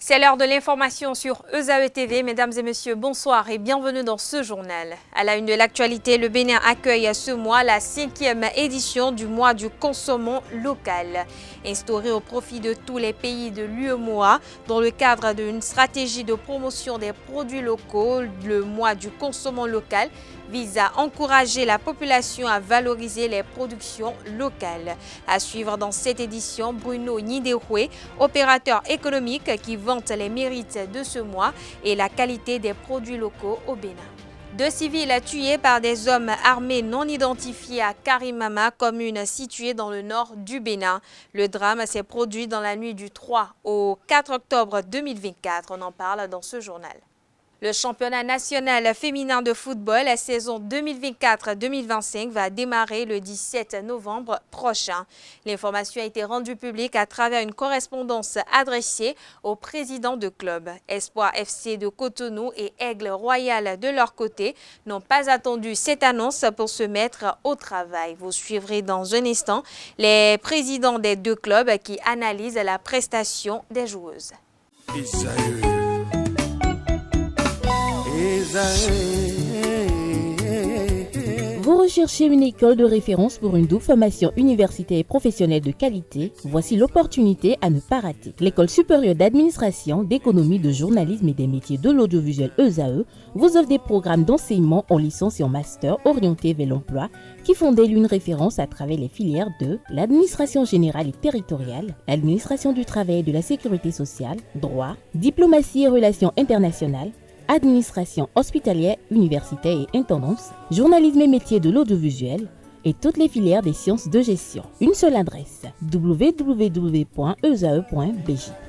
C'est l'heure de l'information sur ESAE TV. Mesdames et messieurs, bonsoir et bienvenue dans ce journal. À la une de l'actualité, le Bénin accueille ce mois la 5e édition du mois du consommant local. Instauré au profit de tous les pays de l'UEMOA, dans le cadre d'une stratégie de promotion des produits locaux, le mois du consommant local vise à encourager la population à valoriser les productions locales. À suivre dans cette édition, Bruno Nidehoué, opérateur économique qui vante les mérites de ce mois et la qualité des produits locaux au Bénin. 2 civils tués par des hommes armés non identifiés à Karimama, commune située dans le nord du Bénin. Le drame s'est produit dans la nuit du 3 au 4 octobre 2024. On en parle dans ce journal. Le championnat national féminin de football, la saison 2024-2025, va démarrer le 17 novembre prochain. L'information a été rendue publique à travers une correspondance adressée au président de club. Espoir FC de Cotonou et Aigle Royal de leur côté n'ont pas attendu cette annonce pour se mettre au travail. Vous suivrez dans un instant les présidents des deux clubs qui analysent la prestation des joueuses. Vous recherchez une école de référence pour une double formation universitaire et professionnelle de qualité? Voici l'opportunité à ne pas rater. L'École supérieure d'administration, d'économie, de journalisme et des métiers de l'audiovisuel ESAE vous offre des programmes d'enseignement en licence et en master orientés vers l'emploi qui font d'elle une référence à travers les filières de l'administration générale et territoriale, l'administration du travail et de la sécurité sociale, droit, diplomatie et relations internationales, administration hospitalière, universitaire et intendance, journalisme et métiers de l'audiovisuel et toutes les filières des sciences de gestion. Une seule adresse, www.esae.bj.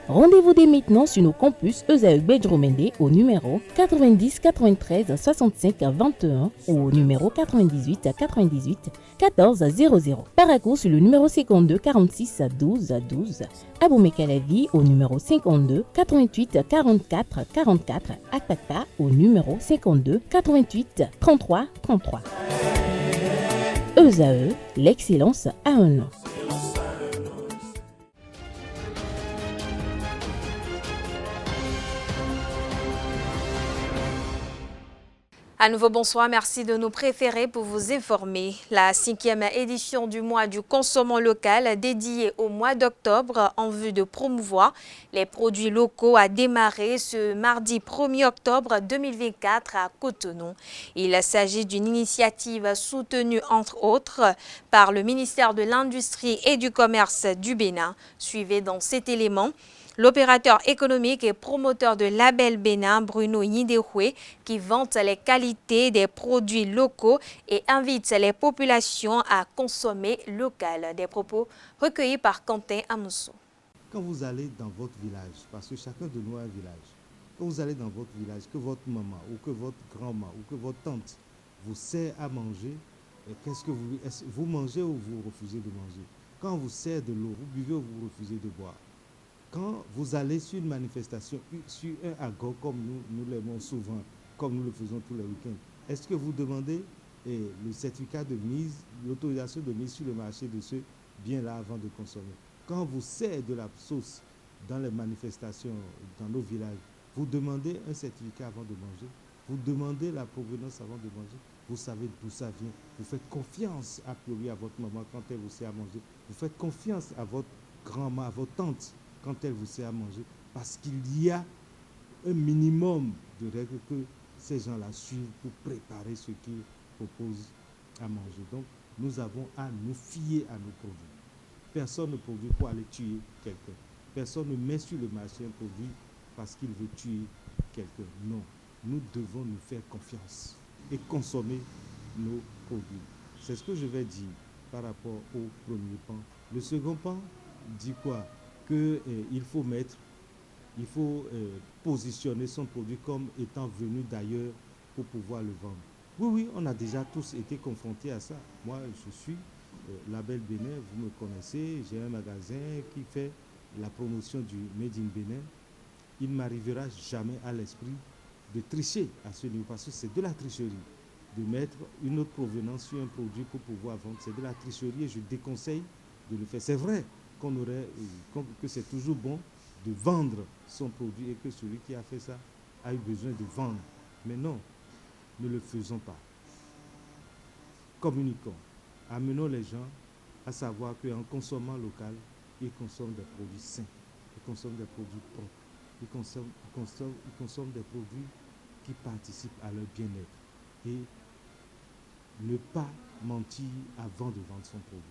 Rendez-vous dès maintenant sur nos campus ESAE Bedjromende au numéro 90 93 65 21 ou au numéro 98 98 14 00. Paracourt sur le numéro 52 46 12 12. Aboumé-Calavi au numéro 52 88 44 44. Akpata au numéro 52 88 33 33. ESAE, l'excellence à un nom. À nouveau, bonsoir. Merci de nous préférer pour vous informer. La 5e édition du mois du consommant local dédiée au mois d'octobre en vue de promouvoir les produits locaux a démarré ce mardi 1er octobre 2024 à Cotonou. Il s'agit d'une initiative soutenue entre autres par le ministère de l'Industrie et du Commerce du Bénin. Suivez dans cet élément l'opérateur économique et promoteur de Label Bénin, Bruno Nidehoué, qui vante les qualités des produits locaux et invite les populations à consommer local. Des propos recueillis par Quentin Amoussou. Quand vous allez dans votre village, parce que chacun de nous a un village, quand vous allez dans votre village, que votre maman ou que votre grand-mère ou que votre tante vous sert à manger, qu'est-ce que vous mangez ou vous refusez de manger? Quand vous sert de l'eau, vous buvez ou vous refusez de boire? Quand vous allez sur une manifestation, sur un agor, comme nous l'aimons souvent, comme nous le faisons tous les week-ends, est-ce que vous demandez le certificat de mise, l'autorisation de mise sur le marché de ce bien-là avant de consommer? Quand vous servez de la sauce dans les manifestations, dans nos villages, vous demandez un certificat avant de manger? Vous demandez la provenance avant de manger? Vous savez d'où ça vient? Vous faites confiance a priori à votre maman quand elle vous sert à manger? Vous faites confiance à votre grand-mère, à votre tante quand elle vous sert à manger, parce qu'il y a un minimum de règles que ces gens-là suivent pour préparer ce qu'ils proposent à manger. Donc, nous avons à nous fier à nos produits. Personne ne produit pour aller tuer quelqu'un. Personne ne met sur le marché un produit parce qu'il veut tuer quelqu'un. Non, nous devons nous faire confiance et consommer nos produits. C'est ce que je vais dire par rapport au premier pan. Le second pan dit quoi? Qu'il faut positionner son produit comme étant venu d'ailleurs pour pouvoir le vendre. Oui, on a déjà tous été confrontés à ça. Moi, je suis Label Bénin, vous me connaissez, j'ai un magasin qui fait la promotion du Made in Bénin. Il ne m'arrivera jamais à l'esprit de tricher à ce niveau, parce que c'est de la tricherie. De mettre une autre provenance sur un produit pour pouvoir vendre, c'est de la tricherie et je déconseille de le faire. C'est vrai que c'est toujours bon de vendre son produit et que celui qui a fait ça a eu besoin de vendre. Mais non, ne le faisons pas. Communiquons. Amenons les gens à savoir qu'en consommant local, ils consomment des produits sains, ils consomment des produits propres, ils consomment des produits qui participent à leur bien-être. Et ne pas mentir avant de vendre son produit.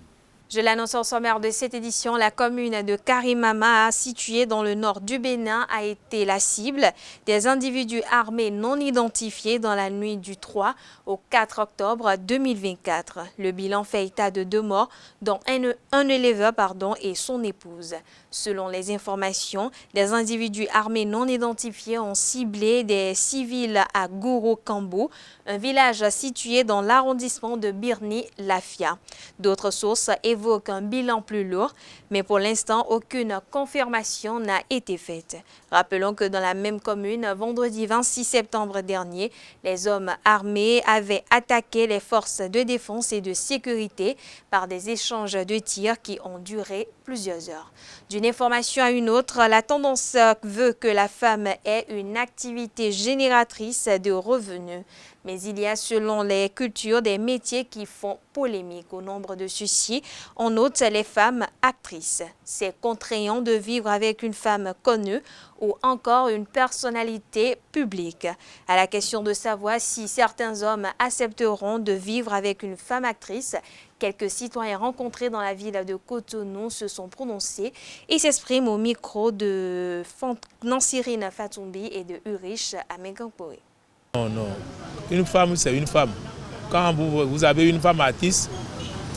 Je l'annonce au sommaire de cette édition, la commune de Karimama, située dans le nord du Bénin, a été la cible des individus armés non identifiés dans la nuit du 3 au 4 octobre 2024. Le bilan fait état de 2 morts, dont un éleveur et son épouse. Selon les informations, des individus armés non identifiés ont ciblé des civils à Goro-Kambo, un village situé dans l'arrondissement de Birni-Lafia. D'autres sources évoque un bilan plus lourd, mais pour l'instant, aucune confirmation n'a été faite. Rappelons que dans la même commune, vendredi 26 septembre dernier, les hommes armés avaient attaqué les forces de défense et de sécurité par des échanges de tirs qui ont duré plusieurs heures. D'une information à une autre, la tendance veut que la femme ait une activité génératrice de revenus. Mais il y a, selon les cultures, des métiers qui font polémique. Au nombre de ceux-ci, on note les femmes actrices. C'est contraignant de vivre avec une femme connue ou encore une personnalité publique. À la question de savoir si certains hommes accepteront de vivre avec une femme actrice, quelques citoyens rencontrés dans la ville de Cotonou se sont prononcés et s'expriment au micro de Nansirine Fatoumbi et de Urich Amegampoé. Non. Une femme, c'est une femme. Quand vous avez une femme artiste,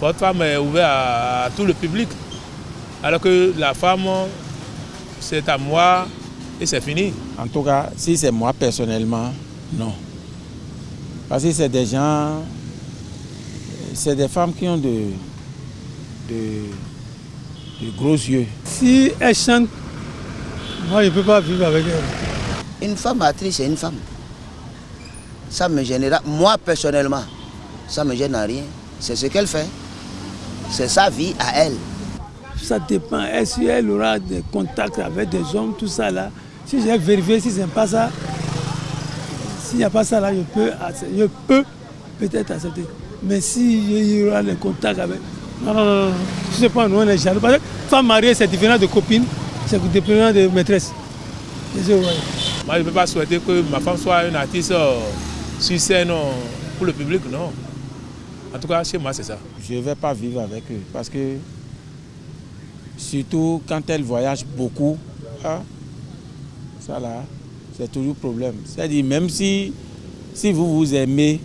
votre femme est ouverte à tout le public. Alors que la femme, c'est à moi et c'est fini. En tout cas, si c'est moi personnellement, non. Parce que c'est des gens, c'est des femmes qui ont de gros yeux. Si elle chante, moi je ne peux pas vivre avec elle. Une femme actrice, c'est une femme. Ça me gênera. Moi, personnellement, ça ne me gêne à rien. C'est ce qu'elle fait. C'est sa vie à elle. Ça dépend. Si elle aura des contacts avec des hommes, tout ça là, si j'ai vérifié, si ce n'est pas ça, s'il n'y a pas ça là, je peux peut-être accepter. Mais s'il y aura des contacts avec... Non. Je ne sais pas, nous on est jaloux. Parce que femme mariée, c'est différent de copine, c'est différent de maîtresse. Moi, je ne peux pas souhaiter que ma femme soit une artiste sur scène pour le public, non. En tout cas, chez moi, c'est ça. Je ne vais pas vivre avec eux parce que, surtout quand elles voyagent beaucoup, ça là, c'est toujours problème. C'est-à-dire, même si vous vous aimez,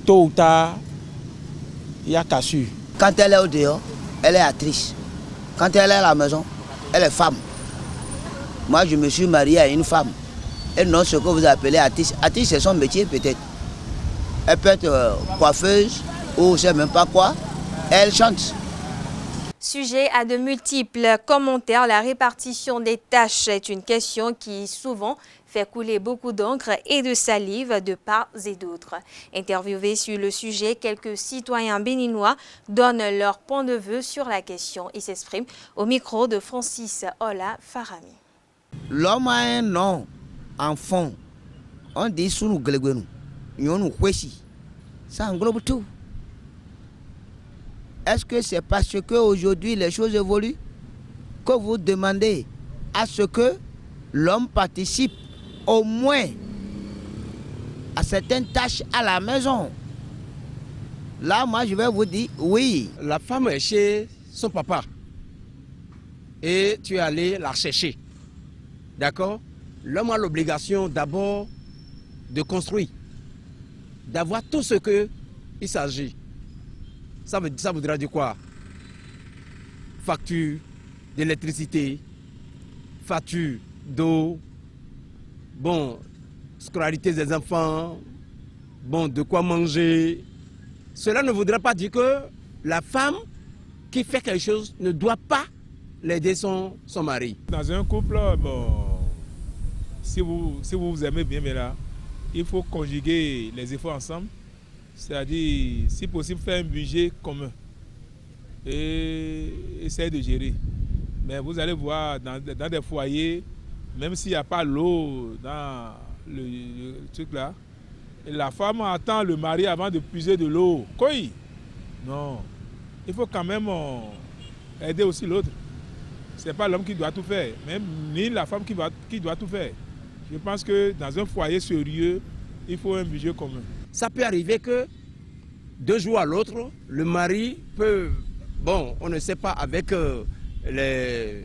tôt ou tard, il y a cassure. Quand elle est au dehors, elle est actrice. Quand elle est à la maison, elle est femme. Moi, je me suis marié à une femme. Et non ce que vous appelez artiste. Artiste, c'est son métier peut-être. Elle peut être coiffeuse ou je ne sais même pas quoi. Elle chante. Sujet à de multiples commentaires, la répartition des tâches est une question qui souvent fait couler beaucoup d'encre et de salive de part et d'autre. Interviewés sur le sujet, quelques citoyens béninois donnent leur point de vue sur la question. Ils s'expriment au micro de Francis Ola Farami. L'homme a un nom en fond. On dit sous nous gléguenou. Ça englobe tout. Est-ce que c'est parce qu'aujourd'hui les choses évoluent que vous demandez à ce que l'homme participe au moins à certaines tâches à la maison? Là, moi, je vais vous dire oui. La femme est chez son papa et tu es allé la chercher. D'accord? L'homme a l'obligation d'abord de construire, d'avoir tout ce qu'il s'agit. Ça voudra dire quoi? Facture d'électricité, facture d'eau, bon, scolarité des enfants, bon, de quoi manger. Cela ne voudra pas dire que la femme qui fait quelque chose ne doit pas l'aider son mari. Dans un couple, bon, si vous vous aimez bien, mais là, il faut conjuguer les efforts ensemble. C'est-à-dire, si possible, faire un budget commun et essayer de gérer. Mais vous allez voir dans des foyers, même s'il n'y a pas l'eau dans le truc là, la femme attend le mari avant de puiser de l'eau. Quoi? Non. Il faut quand même aider aussi l'autre. Ce n'est pas l'homme qui doit tout faire, même ni la femme qui doit tout faire. Je pense que dans un foyer sérieux, il faut un budget commun. Ça peut arriver que d'un jour à l'autre, le mari peut, bon, on ne sait pas avec ce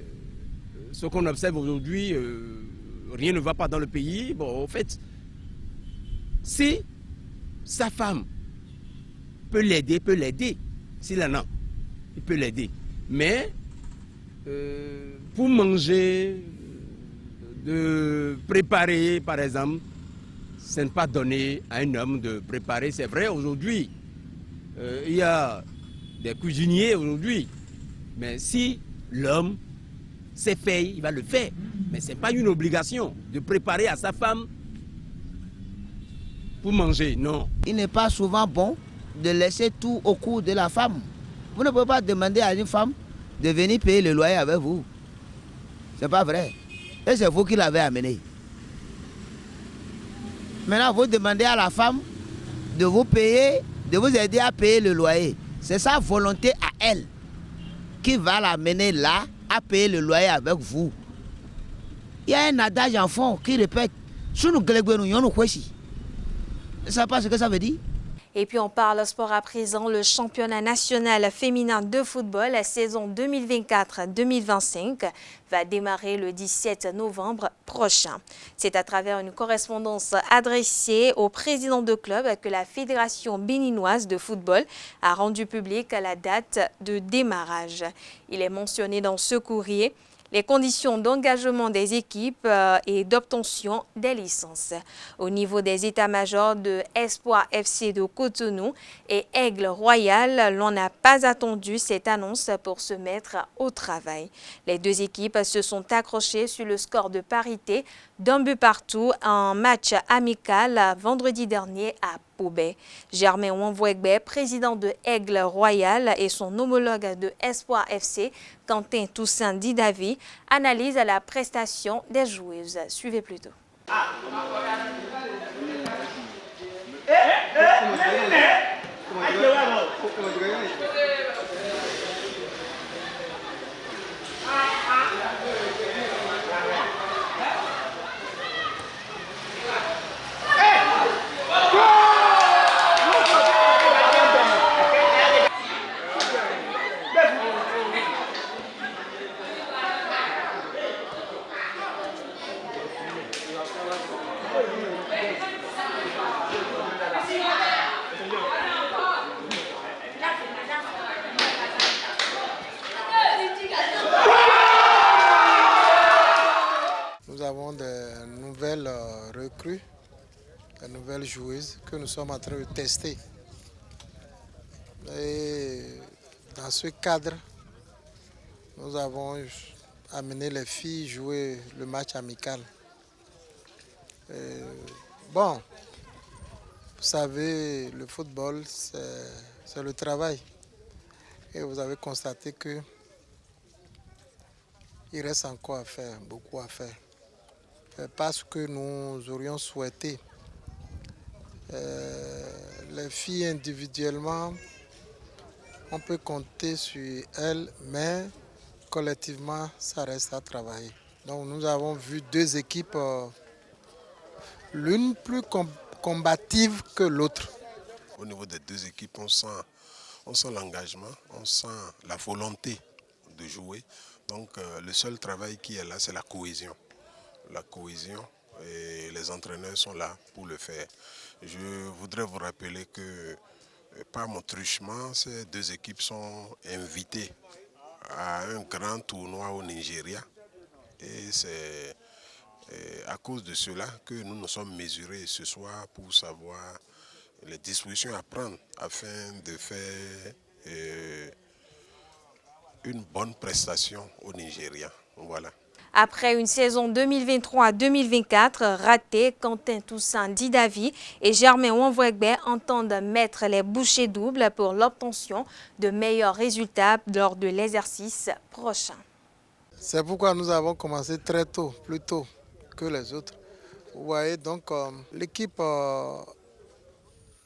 qu'on observe aujourd'hui, rien ne va pas dans le pays. Bon, en fait, si sa femme peut l'aider, s'il en a, il peut l'aider. Mais pour manger, de préparer, par exemple, ce n'est pas donné à un homme de préparer. C'est vrai, aujourd'hui, il y a des cuisiniers aujourd'hui. Mais si l'homme sait faire, il va le faire. Mais ce n'est pas une obligation de préparer à sa femme pour manger, non. Il n'est pas souvent bon de laisser tout au cours de la femme. Vous ne pouvez pas demander à une femme de venir payer le loyer avec vous. C'est pas vrai. Et c'est vous qui l'avez amené. Maintenant, vous demandez à la femme de vous payer, de vous aider à payer le loyer. C'est sa volonté à elle qui va l'amener là à payer le loyer avec vous. Il y a un adage en fond qui répète « Sunu glegbe nu yonu kweshi ». Ne savez pas ce que ça veut dire? Et puis on parle sport à présent. Le championnat national féminin de football, la saison 2024-2025, va démarrer le 17 novembre prochain. C'est à travers une correspondance adressée au président de club que la Fédération béninoise de football a rendu publique la date de démarrage. Il est mentionné dans ce courrier les conditions d'engagement des équipes et d'obtention des licences. Au niveau des états-majors de Espoir FC de Cotonou et Aigle Royal, l'on n'a pas attendu cette annonce pour se mettre au travail. Les deux équipes se sont accrochées sur le score de parité d'un but partout en match amical vendredi dernier à Poubé. Germain Wanvouegbe, président de Aigle Royal, et son homologue de Espoir FC, Quentin Toussaint Didavi, analysent la prestation des joueuses. Suivez plutôt. Nous avons des nouvelles recrues, des nouvelles joueuses que nous sommes en train de tester. Et dans ce cadre, nous avons amené les filles jouer le match amical. Bon, vous savez, le football, c'est le travail. Et vous avez constaté qu'il reste encore à faire, beaucoup à faire. Parce que nous aurions souhaité. Les filles individuellement, on peut compter sur elles, mais collectivement, ça reste à travailler. Donc nous avons vu deux équipes, l'une plus combative que l'autre. Au niveau des deux équipes, on sent l'engagement, on sent la volonté de jouer. Donc le seul travail qui est là, c'est la cohésion. La cohésion et les entraîneurs sont là pour le faire. Je voudrais vous rappeler que par mon truchement, ces deux équipes sont invitées à un grand tournoi au Nigeria. Et c'est à cause de cela que nous nous sommes mesurés ce soir pour savoir les dispositions à prendre afin de faire une bonne prestation au Nigeria. Voilà. Après une saison 2023-2024 ratée, Quentin Toussaint Didavi et Germain Wanvouegbe entendent mettre les bouchées doubles pour l'obtention de meilleurs résultats lors de l'exercice prochain. C'est pourquoi nous avons commencé très tôt, plus tôt que les autres. Vous voyez, donc l'équipe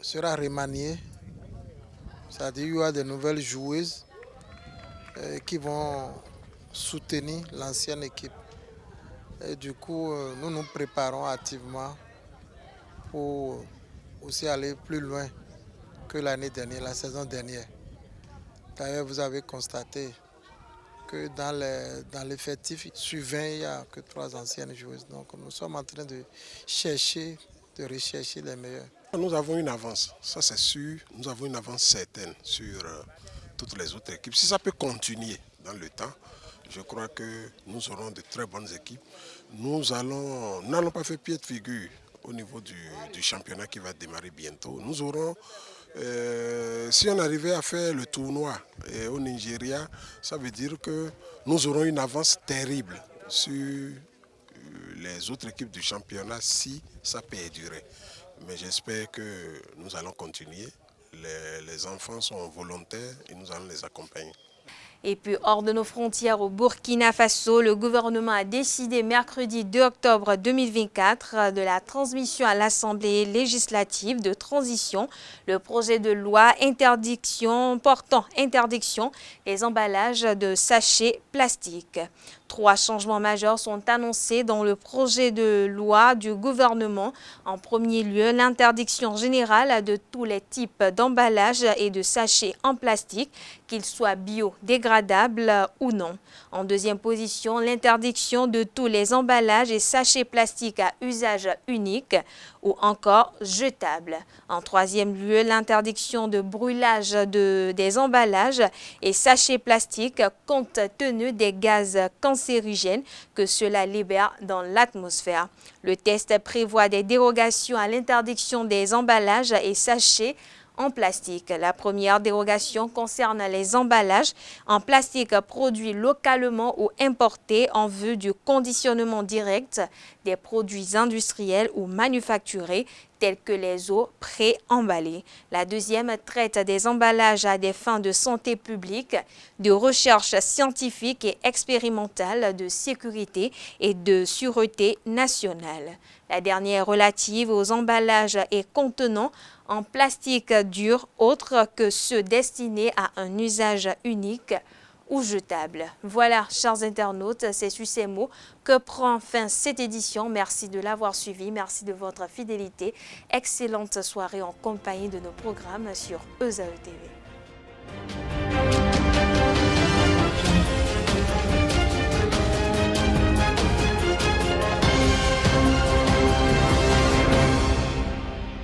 sera remaniée, c'est-à-dire il y aura de nouvelles joueuses qui vont soutenir l'ancienne équipe. Et du coup, nous nous préparons activement pour aussi aller plus loin que l'année dernière, la saison dernière. D'ailleurs, vous avez constaté que dans l'effectif suivant, il n'y a que 3 anciennes joueuses. Donc nous sommes en train de rechercher les meilleurs. Nous avons une avance, ça c'est sûr, nous avons une avance certaine sur toutes les autres équipes. Si ça peut continuer dans le temps, je crois que nous aurons de très bonnes équipes. Nous n'allons pas faire pied de figure au niveau du championnat qui va démarrer bientôt. Nous aurons, si on arrivait à faire le tournoi au Nigeria, ça veut dire que nous aurons une avance terrible sur les autres équipes du championnat si ça perdurait. Mais j'espère que nous allons continuer. Les enfants sont volontaires et nous allons les accompagner. Et puis, hors de nos frontières au Burkina Faso, le gouvernement a décidé mercredi 2 octobre 2024 de la transmission à l'Assemblée législative de transition le projet de loi portant interdiction des emballages de sachets plastiques. 3 changements majeurs sont annoncés dans le projet de loi du gouvernement. En premier lieu, l'interdiction générale de tous les types d'emballages et de sachets en plastique, qu'ils soient biodégradables ou non. En deuxième position, l'interdiction de tous les emballages et sachets plastiques à usage unique ou encore jetables. En troisième lieu, l'interdiction de brûlage des emballages et sachets plastiques compte tenu des gaz cancérigènes que cela libère dans l'atmosphère. Le texte prévoit des dérogations à l'interdiction des emballages et sachets en plastique. La première dérogation concerne les emballages en plastique produits localement ou importés en vue du conditionnement direct des produits industriels ou manufacturés tels que les eaux pré-emballées. La deuxième traite des emballages à des fins de santé publique, de recherche scientifique et expérimentale, de sécurité et de sûreté nationale. La dernière relative aux emballages et contenants en plastique dur autres que ceux destinés à un usage unique ou jetable. Voilà, chers internautes, c'est sur ces mots que prend fin cette édition. Merci de l'avoir suivi, merci de votre fidélité. Excellente soirée en compagnie de nos programmes sur ESAE TV.